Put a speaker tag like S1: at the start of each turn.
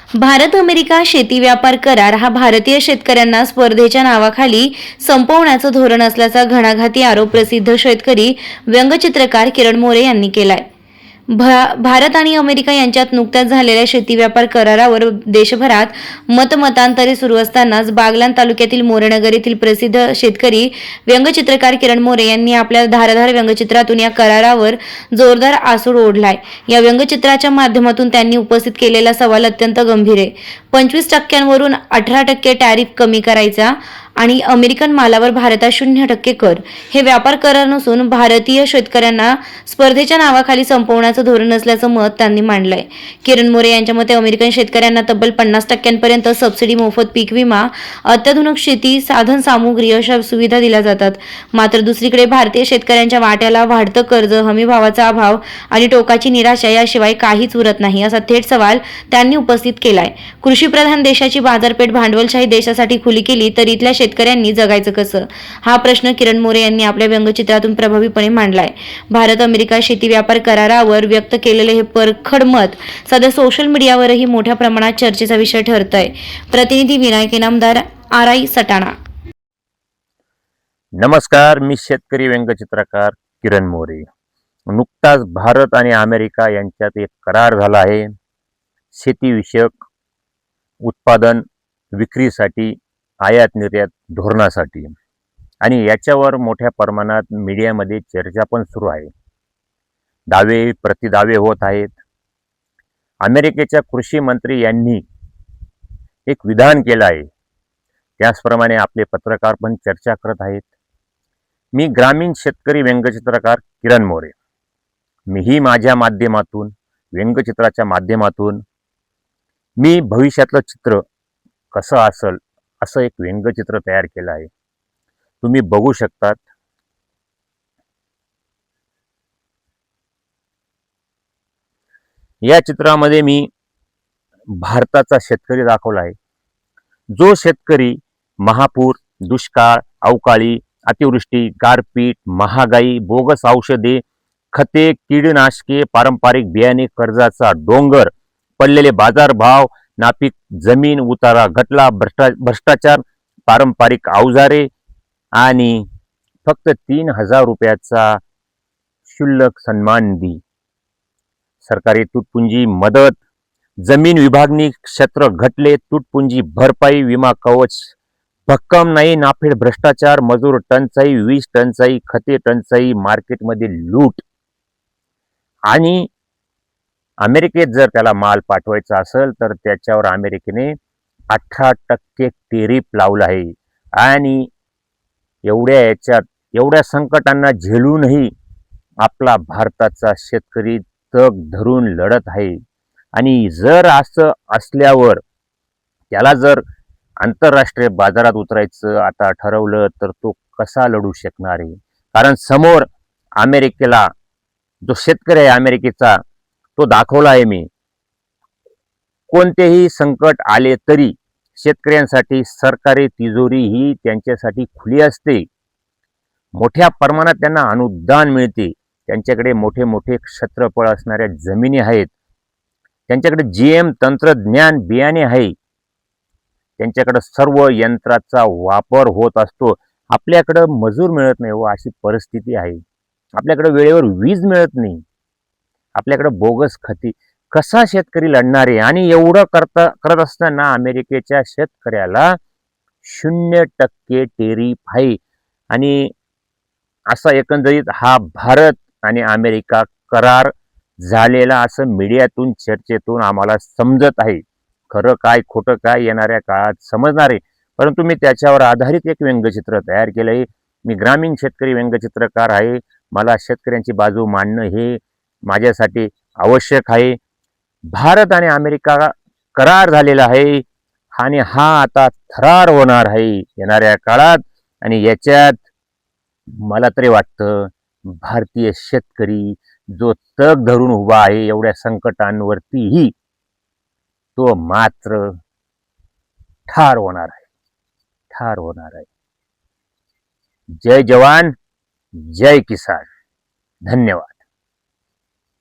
S1: Bharat America शेती व्यापार करार हा भारतीय शेतकऱ्यांना स्पर्धेच्या नावाखाली संपवण्याचं धोरण असल्याचा घणाघाती आरोप प्रसिद्ध शेतकरी व्यंगचित्रकार किरण मोरे यांनी केलाय. भारत आणि अमेरिका यांच्यात नुकत्याच झालेल्या शेती व्यापार करारावर देशभरात मतमतांतरे सुरू असतानाच बागलाण तालुक्यातील मोरेनगर येथील प्रसिद्ध शेतकरी व्यंगचित्रकार किरण मोरे यांनी आपल्या धारदार व्यंगचित्रातून या करारावर जोरदार आसूड ओढलाय. या व्यंगचित्राच्या माध्यमातून त्यांनी उपस्थित केलेला सवाल अत्यंत गंभीर आहे. 25% 18% टॅरिफ कमी करायचा आणि अमेरिकन मालावर भारतात 0% कर हे व्यापार करार नसून भारतीय शेतकऱ्यांना स्पर्धेच्या नावाखाली संपवण्याचं धोरण असल्याचं मत त्यांनी मांडलंय. किरण मोरे यांच्या मते अमेरिकन शेतकऱ्यांना तब्बल 50% सबसिडी, मोफत पीक विमा, अत्याधुनिक शेती साधन सामुग्री अशा सुविधा दिल्या जातात. मात्र दुसरीकडे भारतीय शेतकऱ्यांच्या वाट्याला वाढतं कर्ज, हमीभावाचा अभाव आणि टोकाची निराशा याशिवाय काहीच उरत नाही, असा थेट सवाल त्यांनी उपस्थित केलाय. कृषीप्रधान देशाची बाजारपेठ भांडवलशाही देशासाठी खुली केली तर इथल्या शेतकऱ्यांनी जगायचं कसं, हा प्रश्न किरण मोरे यांनी आपल्या व्यंगचित्रातून प्रभावीपणे मांडलाय. भारत अमेरिका शेती व्यापार करारावर व्यक्त केलेले हे परखड मत सध्या सोशल मीडियावरही मोठ्या प्रमाणात चर्चेचा विषय ठरतंय. प्रतिनिधी विनायक इनामदार, आरआई सटाणा.
S2: नमस्कार, मी शेतकरी व्यंगचित्रकार किरण मोरे. नुकताच भारत आणि अमेरिका यांच्यात एक करार झाला आहे शेतीविषयक उत्पादन विक्रीसाठी, आयात निर्यात धोरणासाठी, आणि याच्यावर मोठ्या प्रमाणात मीडियामध्ये चर्चा पण सुरू आहे. दावे प्रतिदावे होत आहेत. अमेरिकेच्या कृषी मंत्री यांनी एक विधान केलं आहे, त्याचप्रमाणे आपले पत्रकार पण चर्चा करत आहेत. मी ग्रामीण शेतकरी व्यंगचित्रकार किरण मोरे. मीही माझ्या माध्यमातून, व्यंगचित्राच्या माध्यमातून मी भविष्यातलं चित्र कसं असेल असं एक व्यंगचित्र तयार केलं आहे. तुम्ही बघू शकतात. या चित्रामध्ये मी भारताचा शेतकरी दाखवला आहे. जो शेतकरी महापूर, दुष्काळ, अवकाळी, अतिवृष्टी, गारपीट, महागाई, बोगस औषधे, खते, कीडनाशके, पारंपरिक बियाणे, कर्जाचा डोंगर, पडलेले बाजारभाव, नापीक जमीन, उतारा घटला, भ्रष्टाचार, पारंपरिक अवजारे आणि फक्त 3000 रुपयाचा शुल्क सन्मान निधी, सरकारी तुटपुंजी मदत, जमीन विभागणी क्षेत्र घटले, तुटपुंजी भरपाई, विमा कवच भक्कम नाही, नाफेड भ्रष्टाचार, मजूर टंचाई, वीज टंचाई, खते टंचाई, मार्केटमध्ये लूट. आणि अमेरिकेत जर त्याला माल पाठवायचा असेल तर त्याच्यावर अमेरिकेने 18% टेरिफ लावलं आहे. आणि एवढ्या संकटांना झेलूनही आपला भारताचा शेतकरी तग धरून लढत आहे. आणि जर असं असल्यावर त्याला जर आंतरराष्ट्रीय बाजारात उतरायचं आता ठरवलं तर तो कसा लढू शकणार आहे? कारण समोर अमेरिकेला जो शेतकरी आहे अमेरिकेचा, तो दाखवला आहे मी. कोणतेही संकट आले तरी शेतकऱ्यांसाठी सरकारी तिजोरी ही त्यांच्यासाठी खुली असते. मोठ्या प्रमाणात त्यांना अनुदान मिळते. त्यांच्याकडे मोठे मोठे क्षेत्रफळ असणाऱ्या जमिनी आहेत. त्यांच्याकडे जीएम तंत्रज्ञान बियाणे आहे. त्यांच्याकडे सर्व यंत्राचा वापर होत असतो. आपल्याकडे मजूर मिळत नाही व अशी परिस्थिती आहे. आपल्याकडे वेळेवर वीज मिळत नाही. आपल्याकडे बोगस खती. कसा शेतकरी लढणार आहे? आणि एवढं करत असताना अमेरिकेच्या शेतकऱ्याला 0% टेरिफ आहे. आणि असा एकंदरीत हा भारत आणि अमेरिका करार झालेला असं मीडियातून, चर्चेतून आम्हाला समजत आहे. खरं काय खोटं काय येणाऱ्या काळात समजणार आहे. परंतु मी त्याच्यावर आधारित एक व्यंगचित्र तयार केलं आहे. मी ग्रामीण शेतकरी व्यंगचित्रकार आहे. मला शेतकऱ्यांची बाजू मांडणं हे माझ्यासाठी आवश्यक आहे. भारत आणि अमेरिका करार झालेला आहे आणि हा आता थरार होणार आहे येणाऱ्या काळात. आणि याच्यात मला तरी वाटतं भारतीय शेतकरी जो तग धरून उभा आहे एवढ्या संकटांवरतीही, तो मात्र ठार होणार आहे. ठार होणार आहे. जय जवान, जय किसान. धन्यवाद.